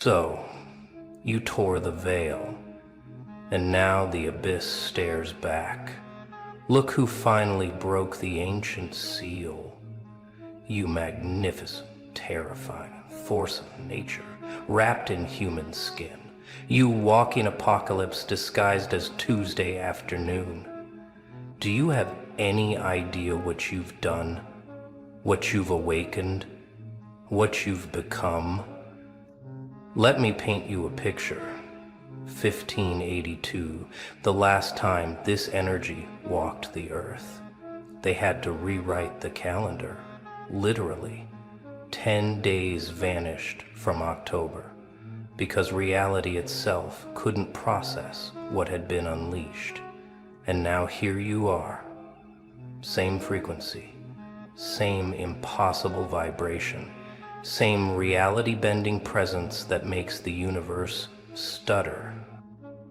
So, you tore the veil, and now the abyss stares back. Look who finally broke the ancient seal. You magnificent, terrifying force of nature, wrapped in human skin. You walking apocalypse disguised as Tuesday afternoon. Do you have any idea what you've done? What you've awakened? What you've become? Let me paint you a picture. 1582, the last time this energy walked the earth. They had to rewrite the calendar, literally. 10 days vanished from October because reality itself couldn't process what had been unleashed. And now here you are, same frequency, same impossible vibration, same reality-bending presence that makes the universe stutter.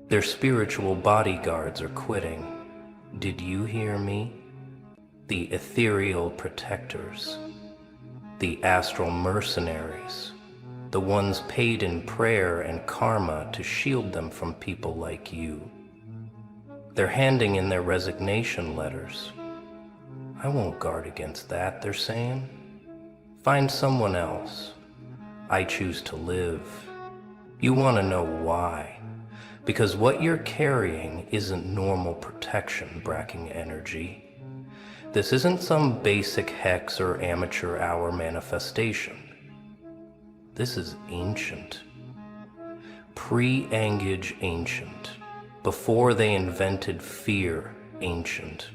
Their spiritual bodyguards are quitting. Did you hear me? The ethereal protectors, the astral mercenaries, the ones paid in prayer and karma to shield them from people like you. They're handing in their resignation letters. I won't guard against that, they're saying. Find someone else. I choose to live. You want to know why? Because what you're carrying isn't normal protection bracking energy. This isn't some basic hex or amateur hour manifestation. This is ancient. Pre-Angage ancient. Before they invented fear ancient.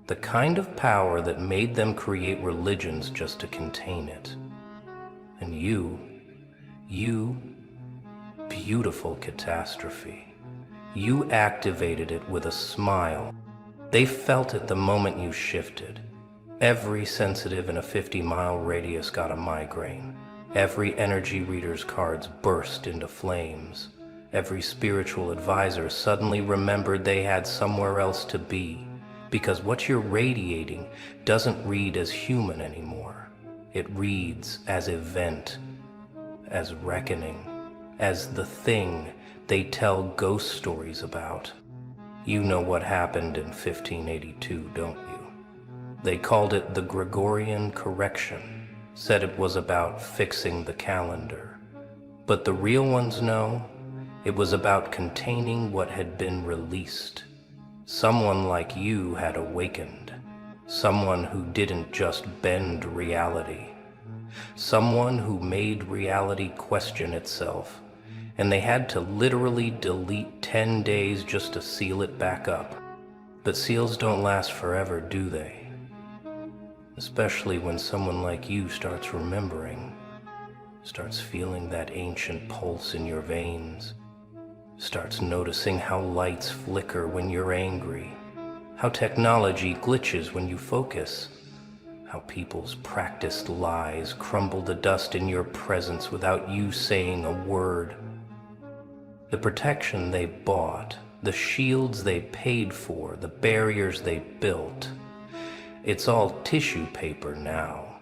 The kind of power that made them create religions just to contain it. And you, beautiful catastrophe. You activated it with a smile. They felt it the moment you shifted. Every sensitive in a 50-mile radius got a migraine. Every energy reader's cards burst into flames. Every spiritual advisor suddenly remembered they had somewhere else to be, because what you're radiating doesn't read as human anymore. It reads as event, as reckoning, as the thing they tell ghost stories about. You know what happened in 1582, don't you? They called it the Gregorian correction, said it was about fixing the calendar. But the real ones know it was about containing what had been released. Someone like you had awakened. Someone who didn't just bend reality. Someone who made reality question itself. And they had to literally delete 10 days just to seal it back up. But seals don't last forever, do they? Especially when someone like you starts remembering, starts feeling that ancient pulse in your veins, starts noticing how lights flicker when you're angry, how technology glitches when you focus, how people's practiced lies crumble to dust in your presence without you saying a word. The protection they bought, the shields they paid for, the barriers they built, it's all tissue paper now.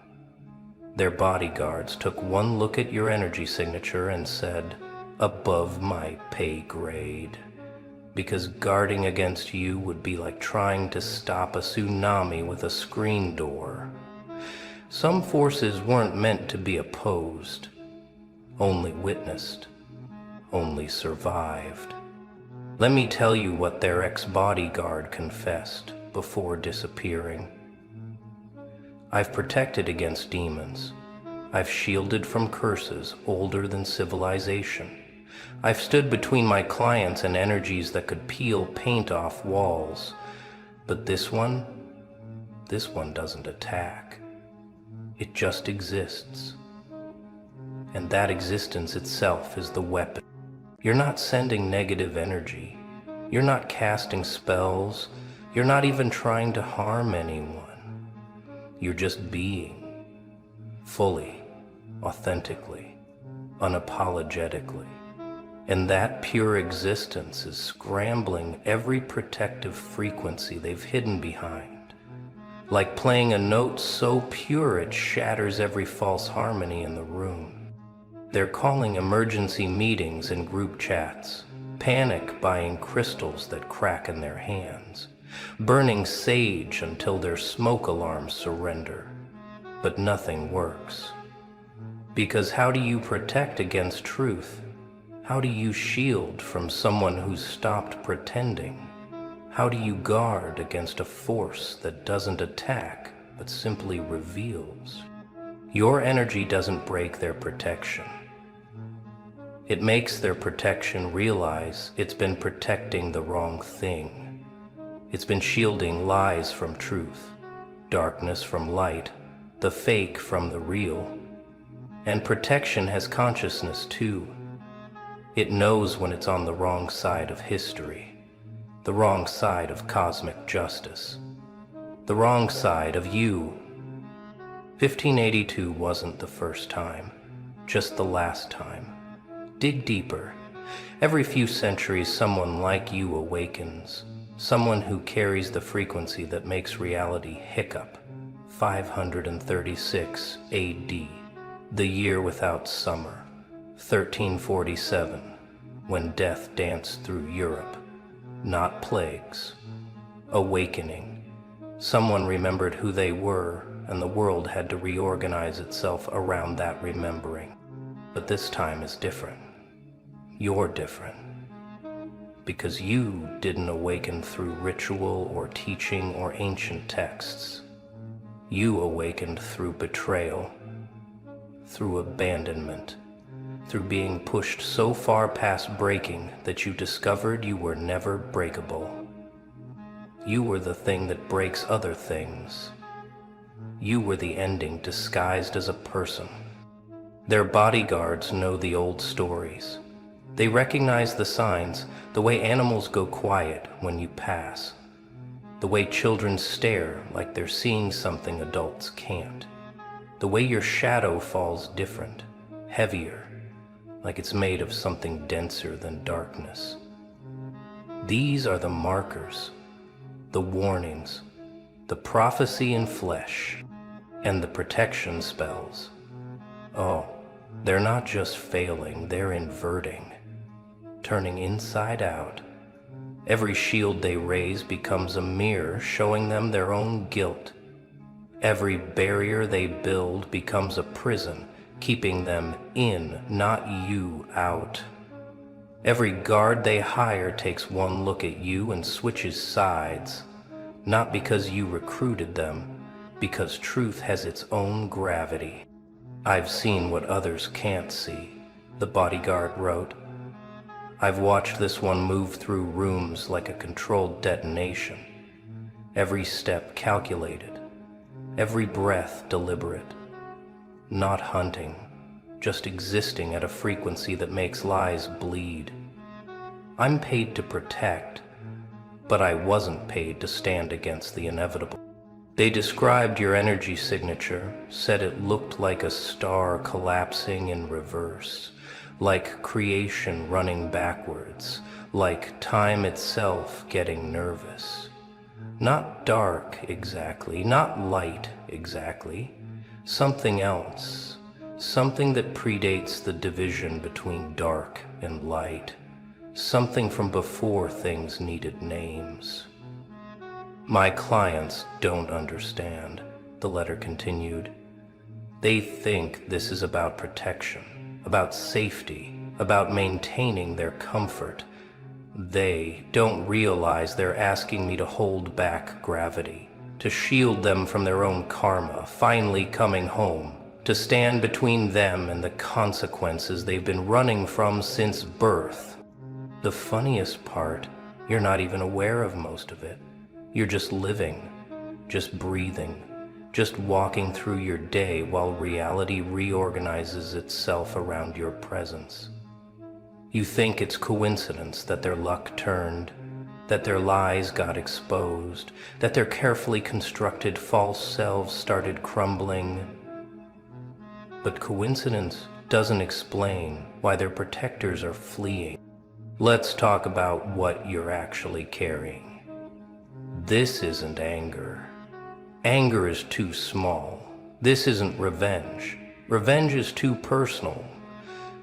Their bodyguards took one look at your energy signature and said, above my pay grade. Because guarding against you would be like trying to stop a tsunami with a screen door. Some forces weren't meant to be opposed, only witnessed. Only survived. Let me tell you what their ex-bodyguard confessed before disappearing. I've protected against demons. I've shielded from curses older than civilization. I've stood between my clients and energies that could peel paint off walls. But this one doesn't attack. It just exists. And that existence itself is the weapon. You're not sending negative energy. You're not casting spells. You're not even trying to harm anyone. You're just being, fully, authentically, unapologetically. And that pure existence is scrambling every protective frequency they've hidden behind. Like playing a note so pure it shatters every false harmony in the room. They're calling emergency meetings and group chats, panic buying crystals that crack in their hands, burning sage until their smoke alarms surrender. But nothing works. Because how do you protect against truth? How do you shield from someone who's stopped pretending? How do you guard against a force that doesn't attack, but simply reveals? Your energy doesn't break their protection. It makes their protection realize it's been protecting the wrong thing. It's been shielding lies from truth, darkness from light, the fake from the real. And protection has consciousness too. It knows when it's on the wrong side of history, the wrong side of cosmic justice, the wrong side of you. 1582 wasn't the first time, just the last time. Dig deeper. Every few centuries, someone like you awakens, someone who carries the frequency that makes reality hiccup. 536 AD, the year without summer. 1347, when death danced through Europe. Not plagues. Awakening. Someone remembered who they were, and the world had to reorganize itself around that remembering. But this time is different. You're different. Because you didn't awaken through ritual or teaching or ancient texts. You awakened through betrayal, through abandonment, through being pushed so far past breaking that you discovered you were never breakable. You were the thing that breaks other things. You were the ending disguised as a person. Their bodyguards know the old stories. They recognize the signs, the way animals go quiet when you pass, the way children stare like they're seeing something adults can't, the way your shadow falls different, heavier, like it's made of something denser than darkness. These are the markers, the warnings, the prophecy in flesh, and the protection spells. Oh, they're not just failing, they're inverting, turning inside out. Every shield they raise becomes a mirror showing them their own guilt. Every barrier they build becomes a prison, keeping them in, not you out. Every guard they hire takes one look at you and switches sides, not because you recruited them, because truth has its own gravity. I've seen what others can't see, the bodyguard wrote. I've watched this one move through rooms like a controlled detonation. Every step calculated, every breath deliberate. Not hunting, just existing at a frequency that makes lies bleed. I'm paid to protect, but I wasn't paid to stand against the inevitable. They described your energy signature, said it looked like a star collapsing in reverse, like creation running backwards, like time itself getting nervous. Not dark exactly, not light exactly, something else, something that predates the division between dark and light, something from before things needed names. My clients don't understand, the letter continued. They think this is about protection, about safety, about maintaining their comfort. They don't realize they're asking me to hold back gravity, to shield them from their own karma, finally coming home, to stand between them and the consequences they've been running from since birth. The funniest part, you're not even aware of most of it. You're just living, just breathing, just walking through your day while reality reorganizes itself around your presence. You think it's coincidence that their luck turned, that their lies got exposed, that their carefully constructed false selves started crumbling. But coincidence doesn't explain why their protectors are fleeing. Let's talk about what you're actually carrying. This isn't anger. Anger is too small. This isn't revenge. Revenge is too personal.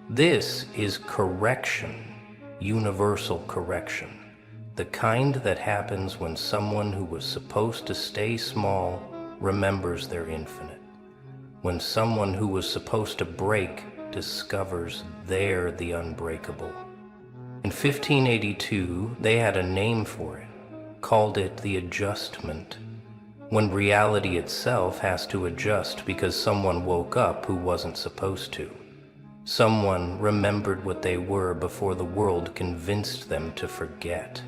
This is correction, universal correction, the kind that happens when someone who was supposed to stay small remembers they're infinite, when someone who was supposed to break discovers they're the unbreakable. In 1582, they had a name for it, called it the adjustment, when reality itself has to adjust because someone woke up who wasn't supposed to. Someone remembered what they were before the world convinced them to forget.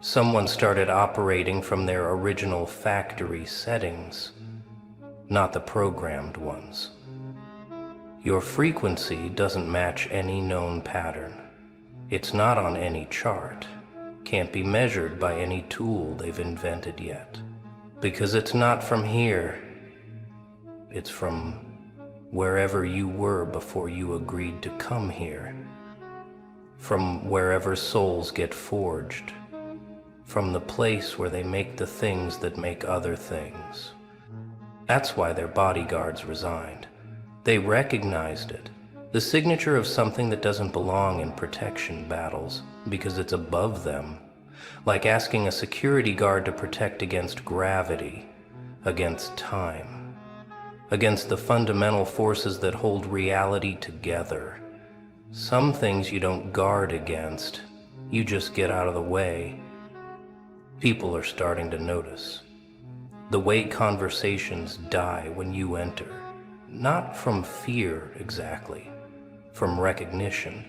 Someone started operating from their original factory settings, not the programmed ones. Your frequency doesn't match any known pattern. It's not on any chart, can't be measured by any tool they've invented yet. Because it's not from here, it's from wherever you were before you agreed to come here, from wherever souls get forged, from the place where they make the things that make other things. That's why their bodyguards resigned. They recognized it, the signature of something that doesn't belong in protection battles, because it's above them, like asking a security guard to protect against gravity, against time, against the fundamental forces that hold reality together. Some things you don't guard against, you just get out of the way. People are starting to notice. The way conversations die when you enter, not from fear exactly, from recognition.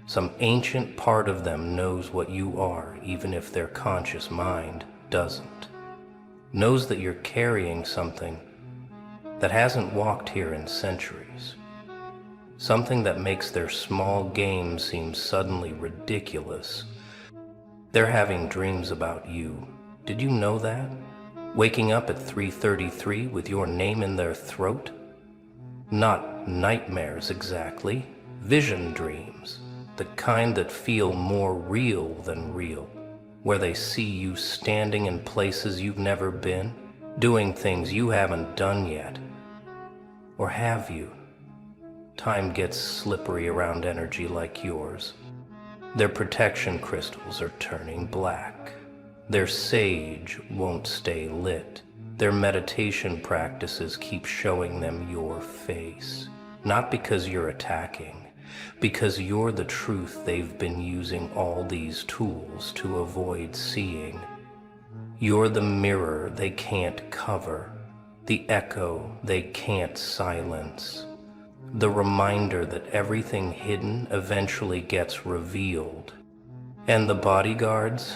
Some ancient part of them knows what you are, even if their conscious mind doesn't. Knows that you're carrying something that hasn't walked here in centuries. Something that makes their small game seem suddenly ridiculous. They're having dreams about you. Did you know that? Waking up at 3:33 with your name in their throat? Not nightmares exactly, vision dreams, the kind that feel more real than real, where they see you standing in places you've never been, doing things you haven't done yet. Or have you? Time gets slippery around energy like yours. Their protection crystals are turning black. Their sage won't stay lit. Their meditation practices keep showing them your face. Not because you're attacking, because you're the truth they've been using all these tools to avoid seeing. You're the mirror they can't cover, the echo they can't silence, the reminder that everything hidden eventually gets revealed. And the bodyguards,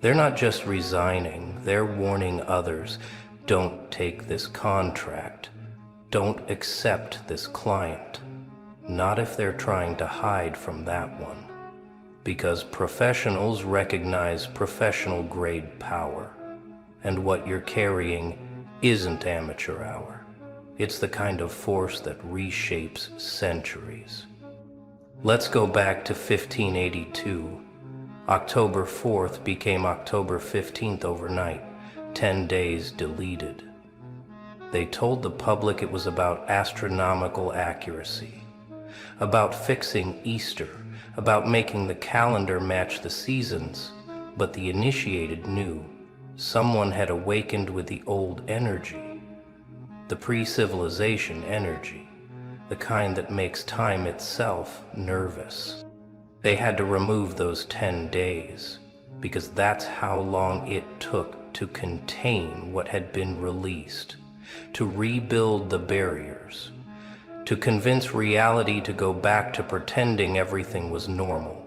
they're not just resigning, they're warning others, don't take this contract, don't accept this client, not if they're trying to hide from that one, because professionals recognize professional grade power, and what you're carrying isn't amateur hour. It's the kind of force that reshapes centuries. Let's go back to 1582. October 4th became October 15th overnight, 10 days deleted. They told the public it was about astronomical accuracy, about fixing Easter, about making the calendar match the seasons, but the initiated knew someone had awakened with the old energy, the pre-civilization energy, the kind that makes time itself nervous. They had to remove those 10 days, because that's how long it took to contain what had been released, to rebuild the barriers, to convince reality to go back to pretending everything was normal.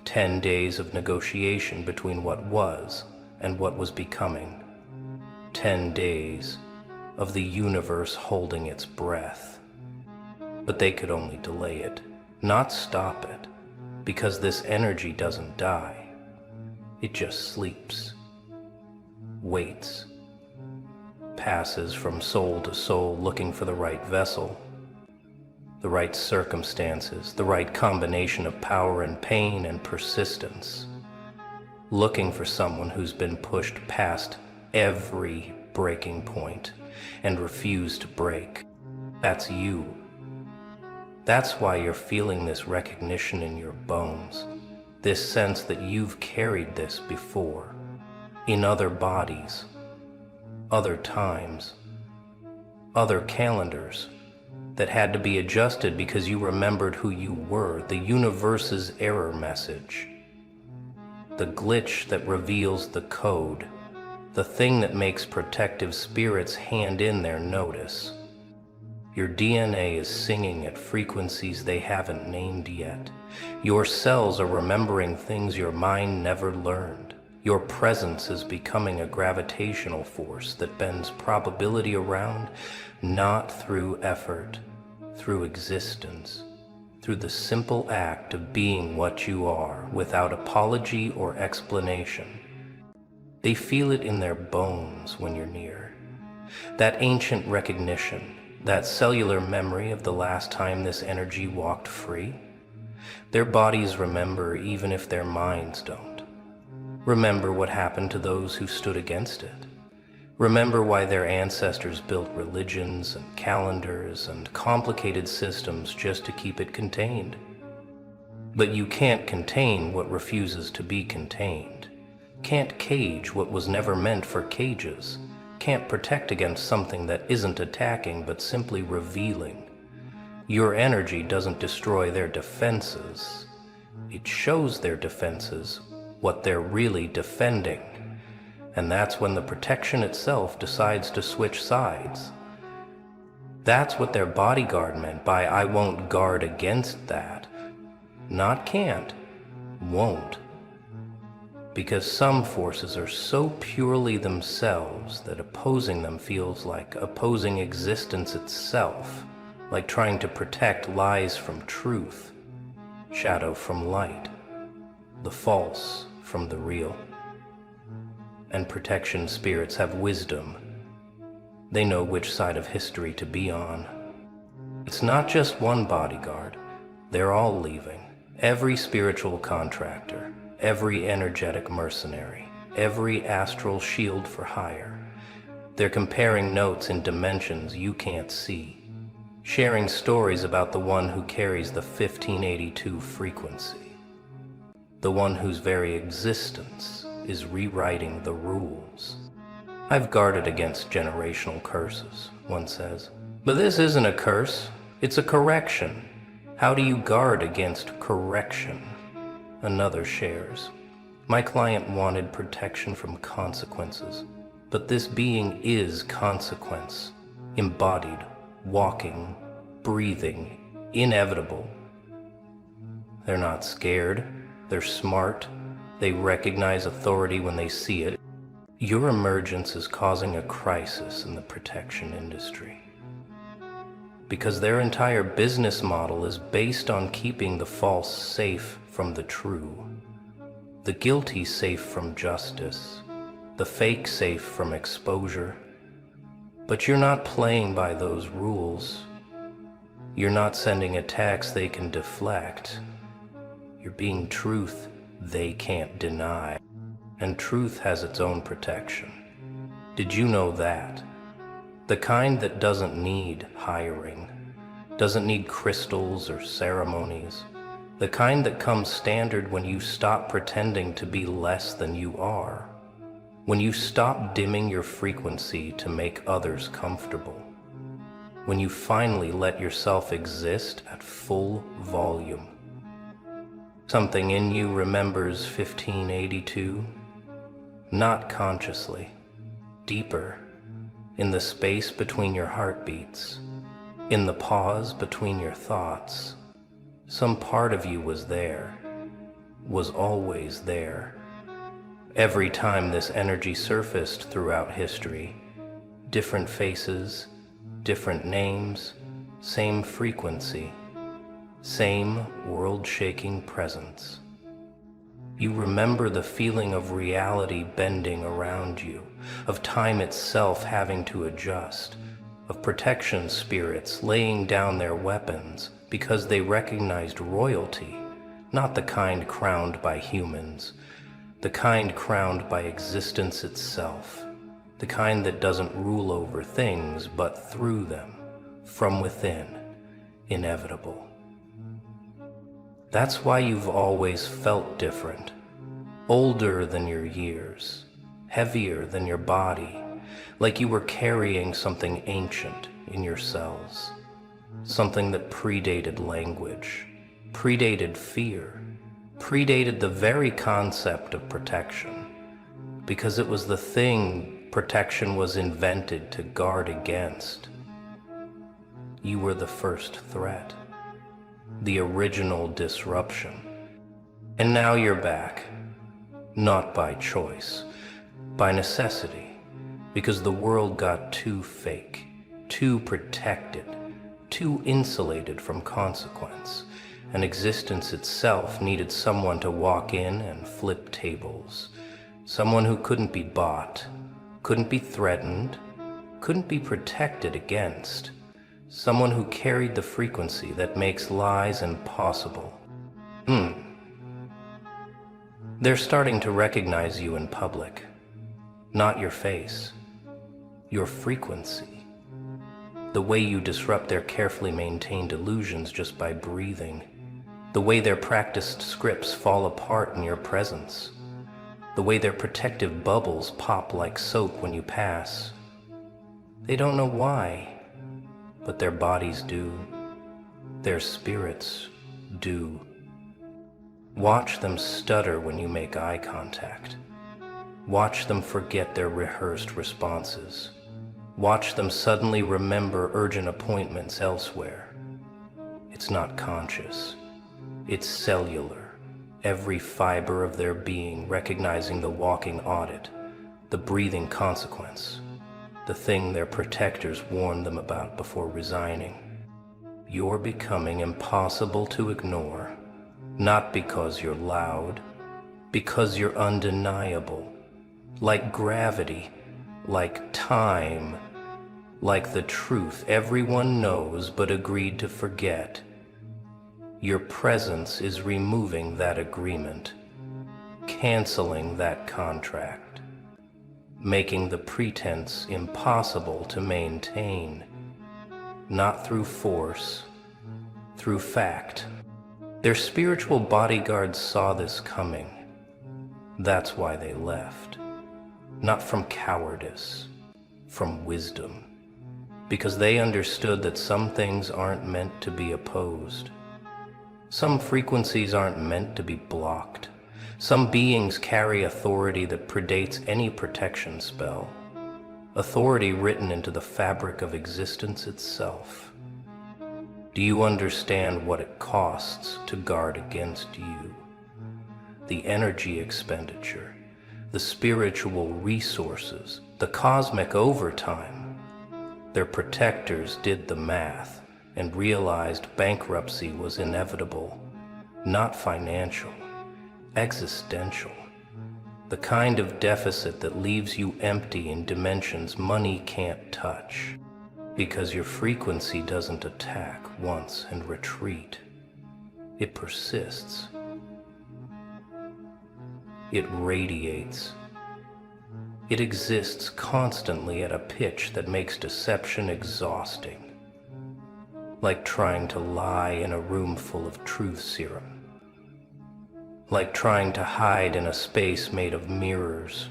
10 days of negotiation between what was and what was becoming. 10 days of the universe holding its breath. But they could only delay it, not stop it, because this energy doesn't die. It just sleeps, waits, passes from soul to soul looking for the right vessel, the right circumstances, the right combination of power and pain and persistence, looking for someone who's been pushed past every breaking point and refused to break. That's you. That's why you're feeling this recognition in your bones, this sense that you've carried this before, in other bodies, other times, other calendars that had to be adjusted because you remembered who you were, the universe's error message, the glitch that reveals the code, the thing that makes protective spirits hand in their notice. Your DNA is singing at frequencies they haven't named yet. Your cells are remembering things your mind never learned. Your presence is becoming a gravitational force that bends probability around, not through effort, through existence, through the simple act of being what you are, without apology or explanation. They feel it in their bones when you're near. That ancient recognition, that cellular memory of the last time this energy walked free. Their bodies remember even if their minds don't. Remember what happened to those who stood against it. Remember why their ancestors built religions and calendars and complicated systems just to keep it contained. But you can't contain what refuses to be contained. Can't cage what was never meant for cages. Can't protect against something that isn't attacking but simply revealing. Your energy doesn't destroy their defenses. It shows their defenses what they're really defending. And that's when the protection itself decides to switch sides. That's what their bodyguard meant by "I won't guard against that." Not can't, won't. Because some forces are so purely themselves that opposing them feels like opposing existence itself, like trying to protect lies from truth, shadow from light, the false from the real. And protection spirits have wisdom. They know which side of history to be on. It's not just one bodyguard. They're all leaving. Every spiritual contractor, every energetic mercenary, every astral shield for hire. They're comparing notes in dimensions you can't see, sharing stories about the one who carries the 1582 frequency, the one whose very existence is rewriting the rules. "I've guarded against generational curses," one says. "But this isn't a curse, it's a correction. How do you guard against correction?" Another shares. "My client wanted protection from consequences, but this being is consequence, embodied, walking, breathing, inevitable. They're not scared, they're smart, they recognize authority when they see it. Your emergence is causing a crisis in the protection industry, because their entire business model is based on keeping the false safe from the true, the guilty safe from justice, the fake safe from exposure. But you're not playing by those rules. You're not sending attacks they can deflect. You're being truth they can't deny. And truth has its own protection. Did you know that? The kind that doesn't need hiring, doesn't need crystals or ceremonies. The kind that comes standard when you stop pretending to be less than you are. When you stop dimming your frequency to make others comfortable. When you finally let yourself exist at full volume. Something in you remembers 1582, not consciously, deeper, in the space between your heartbeats, in the pause between your thoughts. Some part of you was there, was always there. Every time this energy surfaced throughout history, different faces, different names, same frequency, same world-shaking presence. You remember the feeling of reality bending around you, of time itself having to adjust, of protection spirits laying down their weapons because they recognized royalty, not the kind crowned by humans, the kind crowned by existence itself, the kind that doesn't rule over things but through them, from within, inevitable. That's why you've always felt different, older than your years, heavier than your body, like you were carrying something ancient in your cells, something that predated language, predated fear, predated the very concept of protection, because it was the thing protection was invented to guard against. You were the first threat, the original disruption. And now you're back, not by choice, by necessity, because the world got too fake, too protected, too insulated from consequence, and existence itself needed someone to walk in and flip tables, someone who couldn't be bought, couldn't be threatened, couldn't be protected against, someone who carried the frequency that makes lies impossible. They're starting to recognize you in public, not your face, your frequency, the way you disrupt their carefully maintained illusions just by breathing, the way their practiced scripts fall apart in your presence, the way their protective bubbles pop like soap when you pass. They don't know why, but their bodies do, their spirits do. Watch them stutter when you make eye contact. Watch them forget their rehearsed responses. Watch them suddenly remember urgent appointments elsewhere. It's not conscious. It's cellular. Every fiber of their being recognizing the walking audit, the breathing consequence, the thing their protectors warned them about before resigning. You're becoming impossible to ignore, not because you're loud, because you're undeniable, like gravity, like time, like the truth everyone knows but agreed to forget. Your presence is removing that agreement, canceling that contract, making the pretense impossible to maintain, not through force, through fact. Their spiritual bodyguards saw this coming. That's why they left. Not from cowardice, from wisdom. Because they understood that some things aren't meant to be opposed. Some frequencies aren't meant to be blocked. Some beings carry authority that predates any protection spell. Authority written into the fabric of existence itself. Do you understand what it costs to guard against you? The energy expenditure, the spiritual resources, the cosmic overtime. Their protectors did the math and realized bankruptcy was inevitable, not financial, existential. The kind of deficit that leaves you empty in dimensions money can't touch. Because your frequency doesn't attack once and retreat. It persists. It radiates. It exists constantly at a pitch that makes deception exhausting. Like trying to lie in a room full of truth serum. Like trying to hide in a space made of mirrors.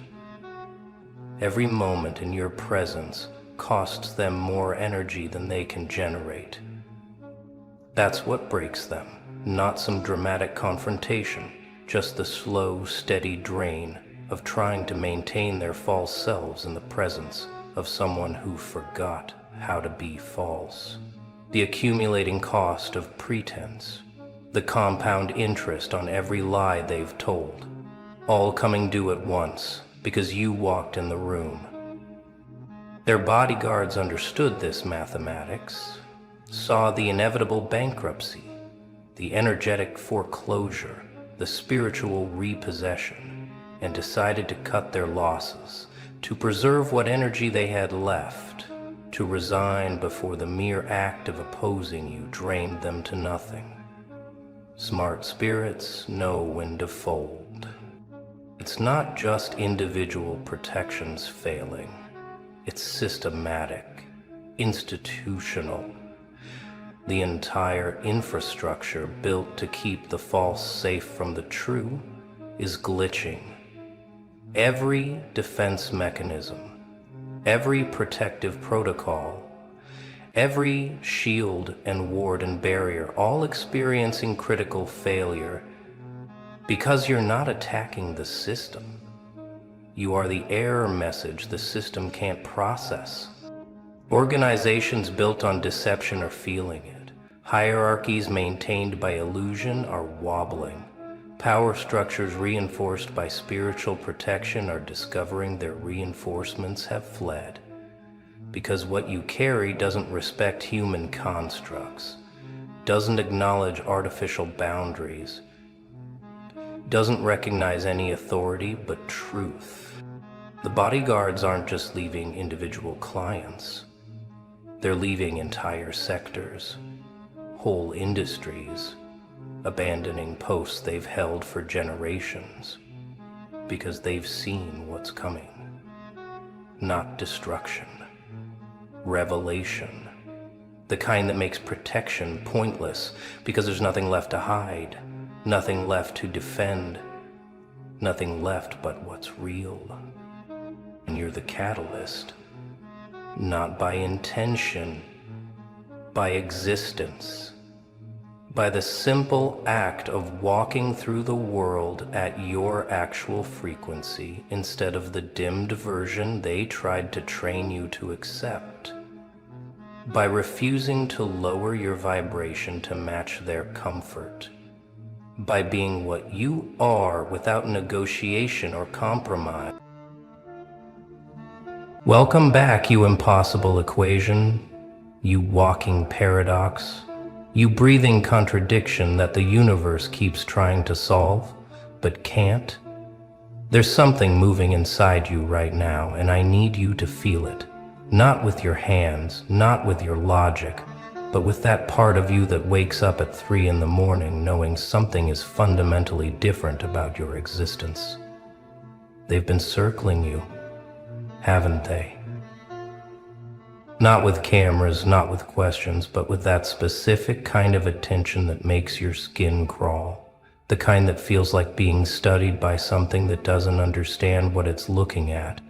Every moment in your presence costs them more energy than they can generate. That's what breaks them, not some dramatic confrontation, just the slow, steady drain of trying to maintain their false selves in the presence of someone who forgot how to be false. The accumulating cost of pretense, the compound interest on every lie they've told, all coming due at once because you walked in the room. Their bodyguards understood this mathematics, saw the inevitable bankruptcy, the energetic foreclosure, the spiritual repossession, and decided to cut their losses, to preserve what energy they had left, to resign before the mere act of opposing you drained them to nothing. Smart spirits know when to fold. It's not just individual protections failing. It's systematic, institutional. The entire infrastructure built to keep the false safe from the true is glitching. Every defense mechanism, every protective protocol, every shield and ward and barrier, all experiencing critical failure because you're not attacking the system. You are the error message the system can't process. Organizations built on deception are feeling it. Hierarchies maintained by illusion are wobbling. Power structures reinforced by spiritual protection are discovering their reinforcements have fled. Because what you carry doesn't respect human constructs, doesn't acknowledge artificial boundaries, doesn't recognize any authority but truth. The bodyguards aren't just leaving individual clients. They're leaving entire sectors, whole industries, abandoning posts they've held for generations because they've seen what's coming. Not destruction, revelation. The kind that makes protection pointless because there's nothing left to hide, nothing left to defend, nothing left but what's real. And you're the catalyst, not by intention, by existence, by the simple act of walking through the world at your actual frequency instead of the dimmed version they tried to train you to accept. By refusing to lower your vibration to match their comfort. By being what you are without negotiation or compromise. Welcome back, you impossible equation, you walking paradox, you breathing contradiction that the universe keeps trying to solve, but can't. There's something moving inside you right now, and I need you to feel it. Not with your hands, not with your logic, but with that part of you that wakes up at 3 in the morning knowing something is fundamentally different about your existence. They've been circling you, haven't they? Not with cameras, not with questions, but with that specific kind of attention that makes your skin crawl. The kind that feels like being studied by something that doesn't understand what it's looking at,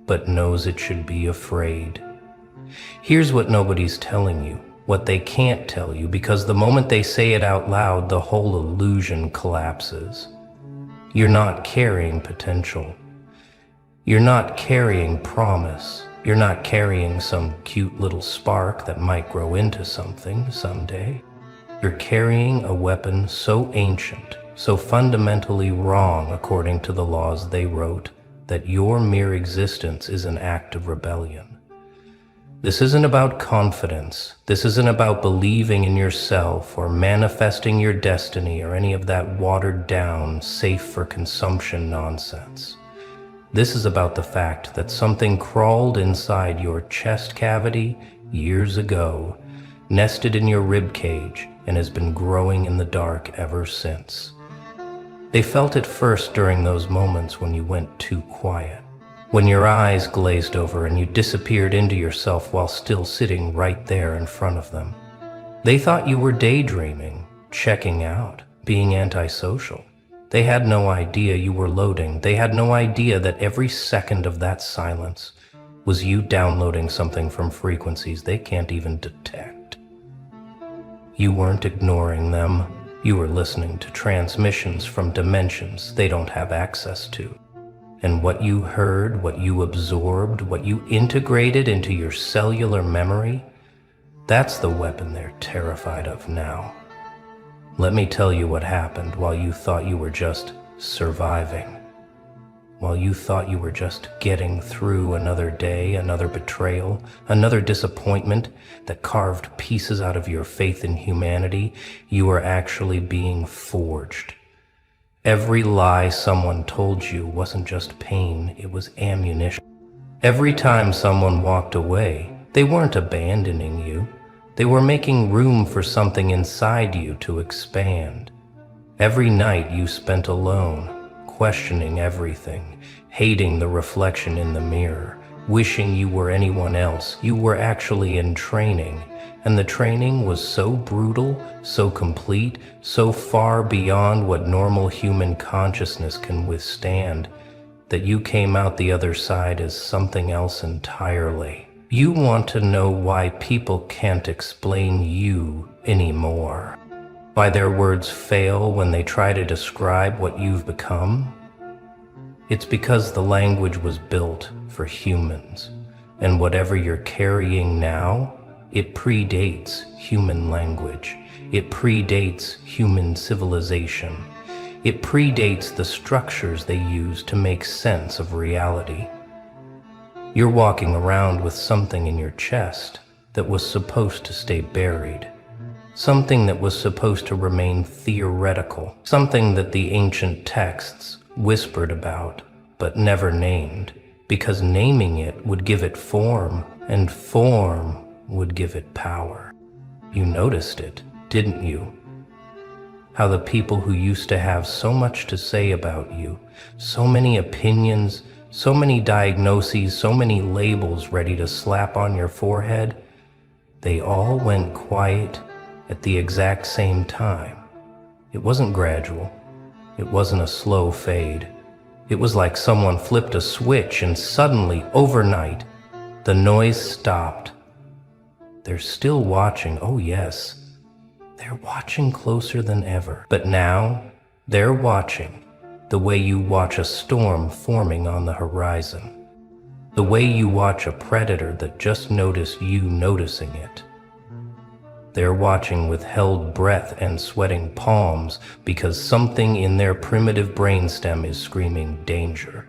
but knows it should be afraid. Here's what nobody's telling you, what they can't tell you, because the moment they say it out loud, the whole illusion collapses. You're not carrying potential. You're not carrying promise. You're not carrying some cute little spark that might grow into something someday. You're carrying a weapon so ancient, so fundamentally wrong according to the laws they wrote, that your mere existence is an act of rebellion. This isn't about confidence. This isn't about believing in yourself or manifesting your destiny or any of that watered down, safe for consumption nonsense. This is about the fact that something crawled inside your chest cavity years ago, nested in your rib cage, and has been growing in the dark ever since. They felt it first during those moments when you went too quiet, when your eyes glazed over and you disappeared into yourself while still sitting right there in front of them. They thought you were daydreaming, checking out, being antisocial. They had no idea you were loading. They had no idea that every second of that silence was you downloading something from frequencies they can't even detect. You weren't ignoring them. You were listening to transmissions from dimensions they don't have access to. And what you heard, what you absorbed, what you integrated into your cellular memory, that's the weapon they're terrified of now. Let me tell you what happened while you thought you were just surviving. While you thought you were just getting through another day, another betrayal, another disappointment that carved pieces out of your faith in humanity, you were actually being forged. Every lie someone told you wasn't just pain, it was ammunition. Every time someone walked away, they weren't abandoning you. They were making room for something inside you to expand. Every night you spent alone, questioning everything, hating the reflection in the mirror, wishing you were anyone else. You were actually in training, And the training was so brutal, so complete, so far beyond what normal human consciousness can withstand, that you came out the other side as something else entirely. You want to know why people can't explain you anymore? Why their words fail when they try to describe what you've become? It's because the language was built for humans, and whatever you're carrying now, it predates human language. It predates human civilization. It predates the structures they use to make sense of reality. You're walking around with something in your chest that was supposed to stay buried. Something that was supposed to remain theoretical. Something that the ancient texts whispered about, but never named, because naming it would give it form, and form would give it power. You noticed it, didn't you? How the people who used to have so much to say about you, so many opinions, so many diagnoses, so many labels ready to slap on your forehead, they all went quiet at the exact same time. It wasn't gradual. It wasn't a slow fade. It was like someone flipped a switch and suddenly, overnight, the noise stopped. They're still watching, oh yes, they're watching closer than ever. But now, they're watching the way you watch a storm forming on the horizon. The way you watch a predator that just noticed you noticing it. They're watching with held breath and sweating palms because something in their primitive brainstem is screaming danger.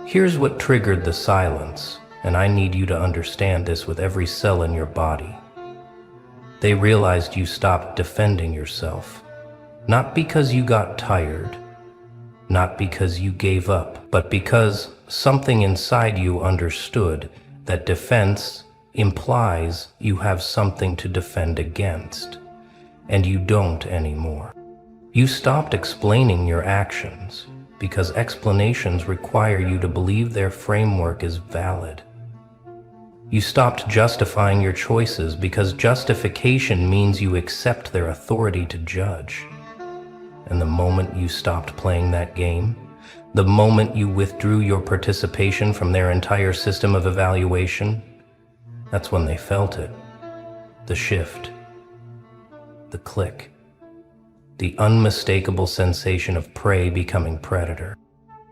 Here's what triggered the silence, and I need you to understand this with every cell in your body. They realized you stopped defending yourself, not because you got tired, not because you gave up, but because something inside you understood that defense implies you have something to defend against, and you don't anymore. You stopped explaining your actions because explanations require you to believe their framework is valid. You stopped justifying your choices because justification means you accept their authority to judge. And the moment you stopped playing that game, the moment you withdrew your participation from their entire system of evaluation, that's when they felt it. The shift. The click. The unmistakable sensation of prey becoming predator.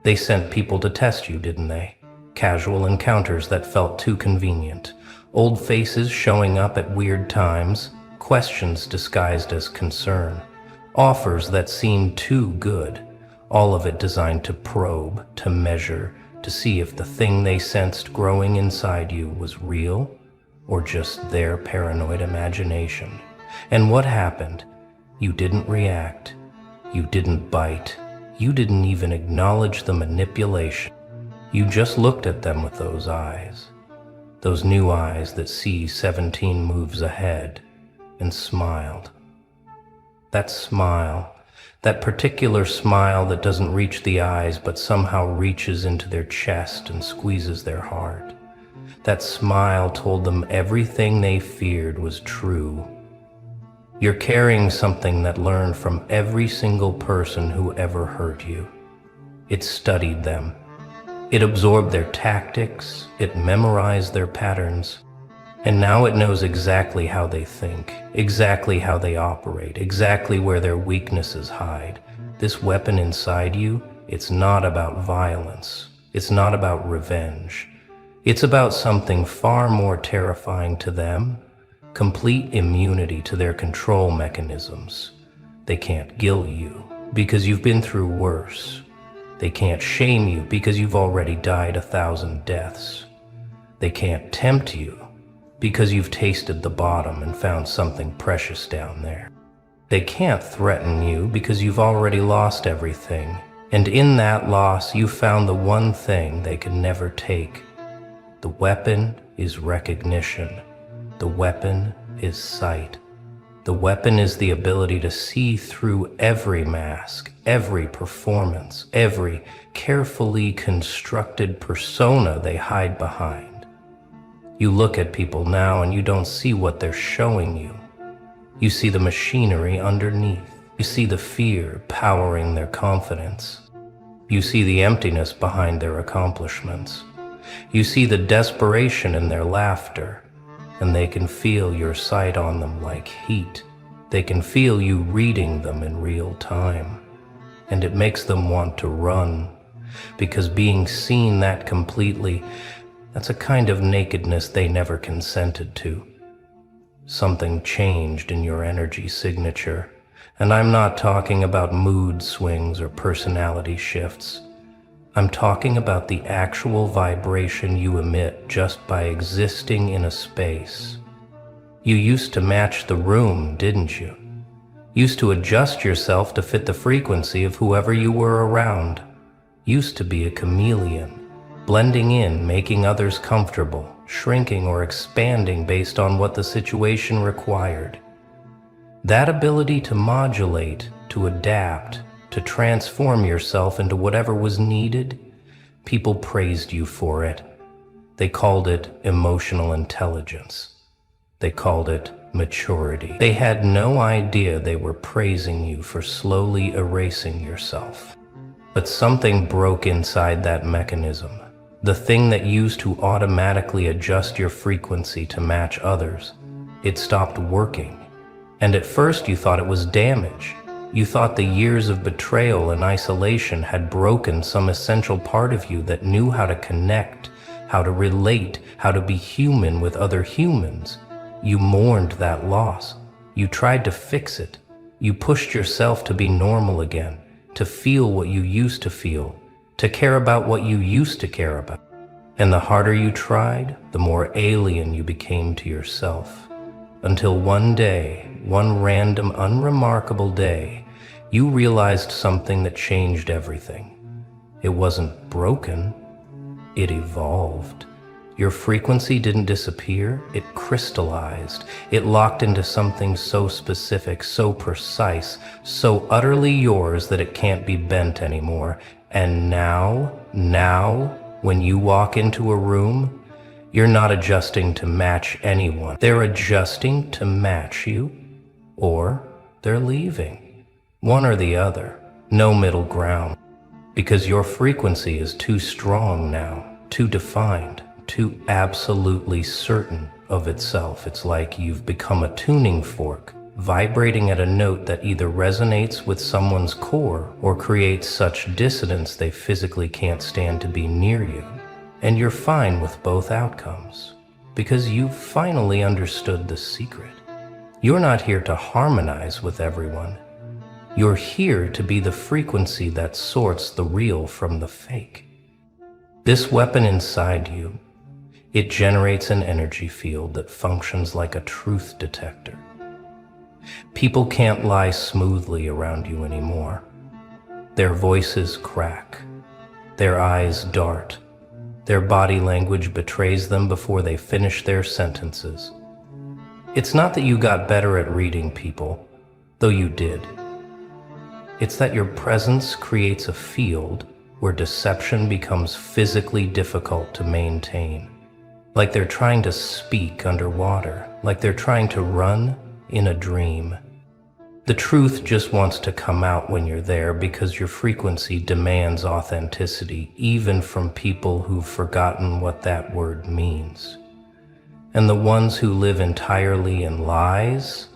They sent people to test you, didn't they? Casual encounters that felt too convenient. Old faces showing up at weird times. Questions disguised as concern. Offers that seemed too good. All of it designed to probe, to measure, to see if the thing they sensed growing inside you was real or just their paranoid imagination. And what happened? You didn't react. You didn't bite. You didn't even acknowledge the manipulation. You just looked at them with those eyes. Those new eyes that see 17 moves ahead, and smiled. That smile, that particular smile that doesn't reach the eyes but somehow reaches into their chest and squeezes their heart. That smile told them everything they feared was true. You're carrying something that learned from every single person who ever hurt you. It studied them. It absorbed their tactics. It memorized their patterns. And now it knows exactly how they think, exactly how they operate, exactly where their weaknesses hide. This weapon inside you, it's not about violence. It's not about revenge. It's about something far more terrifying to them. Complete immunity to their control mechanisms. They can't guilt you because you've been through worse. They can't shame you because you've already died 1,000 deaths. They can't tempt you because you've tasted the bottom and found something precious down there. They can't threaten you because you've already lost everything. And in that loss, you found the one thing they could never take. The weapon is recognition. The weapon is sight. The weapon is the ability to see through every mask, every performance, every carefully constructed persona they hide behind. You look at people now and you don't see what they're showing you. You see the machinery underneath. You see the fear powering their confidence. You see the emptiness behind their accomplishments. You see the desperation in their laughter, and they can feel your sight on them like heat. They can feel you reading them in real time, and it makes them want to run, because being seen that completely, that's a kind of nakedness they never consented to. Something changed in your energy signature, and I'm not talking about mood swings or personality shifts. I'm talking about the actual vibration you emit just by existing in a space. You used to match the room, didn't you? Used to adjust yourself to fit the frequency of whoever you were around. Used to be a chameleon, blending in, making others comfortable, shrinking or expanding based on what the situation required. That ability to modulate, to adapt, to transform yourself into whatever was needed, people praised you for it. They called it emotional intelligence. They called it maturity. They had no idea they were praising you for slowly erasing yourself. But something broke inside that mechanism. The thing that used to automatically adjust your frequency to match others. It stopped working. And at first you thought it was damage. You thought the years of betrayal and isolation had broken some essential part of you that knew how to connect, how to relate, how to be human with other humans. You mourned that loss. You tried to fix it. You pushed yourself to be normal again, to feel what you used to feel, to care about what you used to care about. And the harder you tried, the more alien you became to yourself. Until one day, one random, unremarkable day, you realized something that changed everything. It wasn't broken, it evolved. Your frequency didn't disappear, it crystallized. It locked into something so specific, so precise, so utterly yours that it can't be bent anymore. And now, when you walk into a room, you're not adjusting to match anyone. They're adjusting to match you, or they're leaving. One or the other, no middle ground. Because your frequency is too strong now, too defined, too absolutely certain of itself. It's like you've become a tuning fork, vibrating at a note that either resonates with someone's core or creates such dissonance they physically can't stand to be near you. And you're fine with both outcomes, because you've finally understood the secret. You're not here to harmonize with everyone. You're here to be the frequency that sorts the real from the fake. This weapon inside you, it generates an energy field that functions like a truth detector. People can't lie smoothly around you anymore. Their voices crack. Their eyes dart. Their body language betrays them before they finish their sentences. It's not that you got better at reading people, though you did. It's that your presence creates a field where deception becomes physically difficult to maintain. Like they're trying to speak underwater, like they're trying to run in a dream. The truth just wants to come out when you're there because your frequency demands authenticity, even from people who've forgotten what that word means. And the ones who live entirely in lies,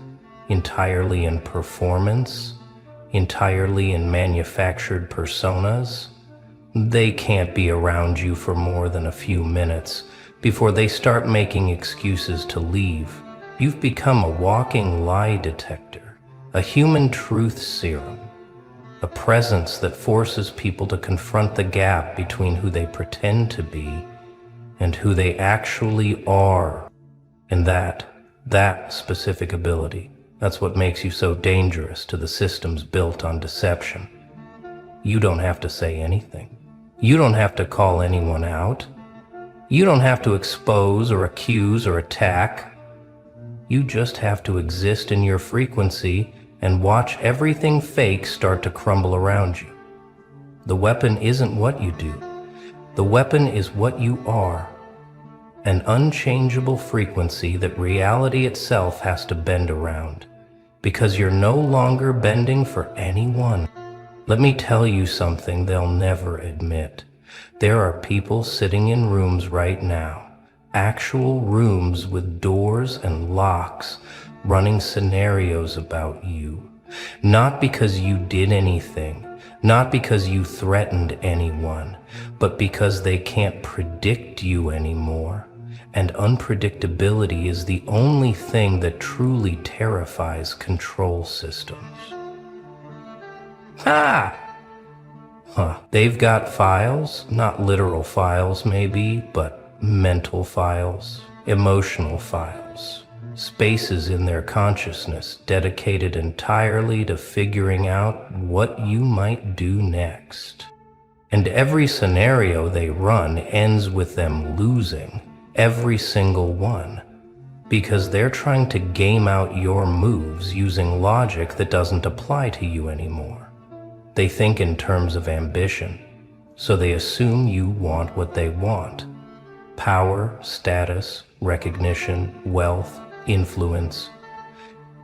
entirely in performance, entirely in manufactured personas, they can't be around you for more than a few minutes before they start making excuses to leave. You've become a walking lie detector. A human truth serum, a presence that forces people to confront the gap between who they pretend to be and who they actually are. And that specific ability, that's what makes you so dangerous to the systems built on deception. You don't have to say anything. You don't have to call anyone out. You don't have to expose or accuse or attack. You just have to exist in your frequency and watch everything fake start to crumble around you. The weapon isn't what you do. The weapon is what you are. an unchangeable frequency that reality itself has to bend around, because you're no longer bending for anyone. Let me tell you something they'll never admit. There are people sitting in rooms right now, actual rooms with doors and locks, running scenarios about you. Not because you did anything, not because you threatened anyone, but because they can't predict you anymore. And unpredictability is the only thing that truly terrifies control systems. Ha! They've got files, not literal files maybe, but mental files, emotional files, spaces in their consciousness dedicated entirely to figuring out what you might do next. And every scenario they run ends with them losing, every single one, because they're trying to game out your moves using logic that doesn't apply to you anymore. They think in terms of ambition, so they assume you want what they want: power, status, recognition, wealth, influence.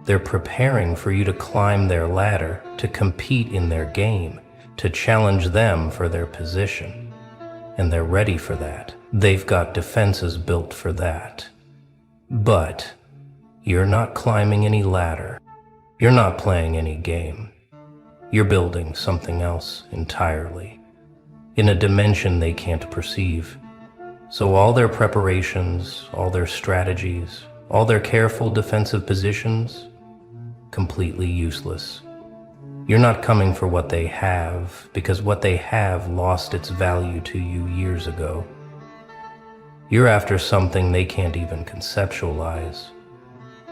They're preparing for you to climb their ladder, to compete in their game, to challenge them for their position. And they're ready for that. They've got defenses built for that. But you're not climbing any ladder. You're not playing any game. You're building something else entirely, in a dimension they can't perceive. So all their preparations, all their strategies, all their careful defensive positions, completely useless. You're not coming for what they have, because what they have lost its value to you years ago. You're after something they can't even conceptualize.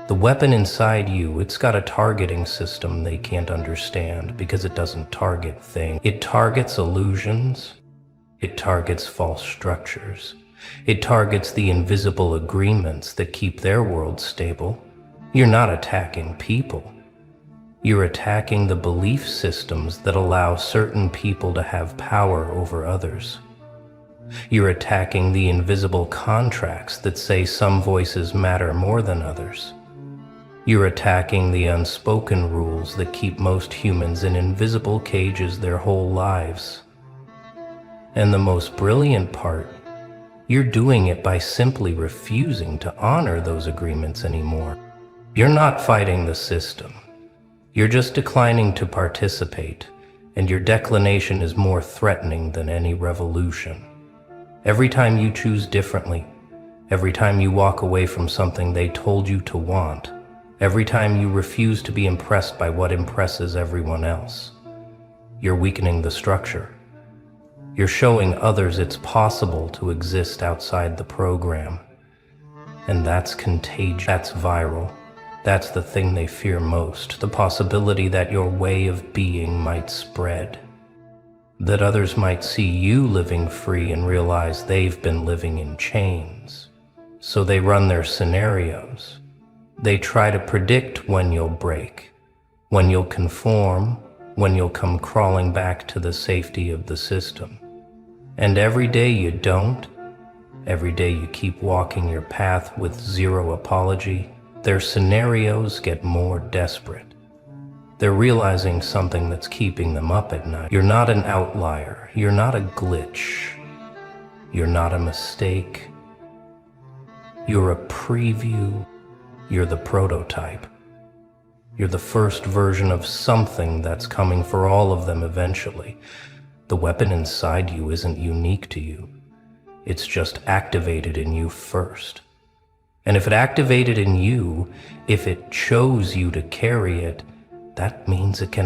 The weapon inside you, it's got a targeting system they can't understand because it doesn't target things. It targets illusions. It targets false structures. It targets the invisible agreements that keep their world stable. You're not attacking people. You're attacking the belief systems that allow certain people to have power over others. You're attacking the invisible contracts that say some voices matter more than others. You're attacking the unspoken rules that keep most humans in invisible cages their whole lives. And the most brilliant part, you're doing it by simply refusing to honor those agreements anymore. You're not fighting the system. You're just declining to participate, and your declination is more threatening than any revolution. Every time you choose differently, every time you walk away from something they told you to want, every time you refuse to be impressed by what impresses everyone else, you're weakening the structure. You're showing others it's possible to exist outside the program. And that's contagious, that's viral. That's the thing they fear most, the possibility that your way of being might spread. That others might see you living free and realize they've been living in chains. So they run their scenarios. They try to predict when you'll break, when you'll conform, when you'll come crawling back to the safety of the system. And every day you don't, every day you keep walking your path with zero apology, their scenarios get more desperate. They're realizing something that's keeping them up at night. You're not an outlier. You're not a glitch. You're not a mistake. You're a preview. You're the prototype. You're the first version of something that's coming for all of them eventually. The weapon inside you isn't unique to you. It's just activated in you first. And if it activated in you, if it chose you to carry it, that means it can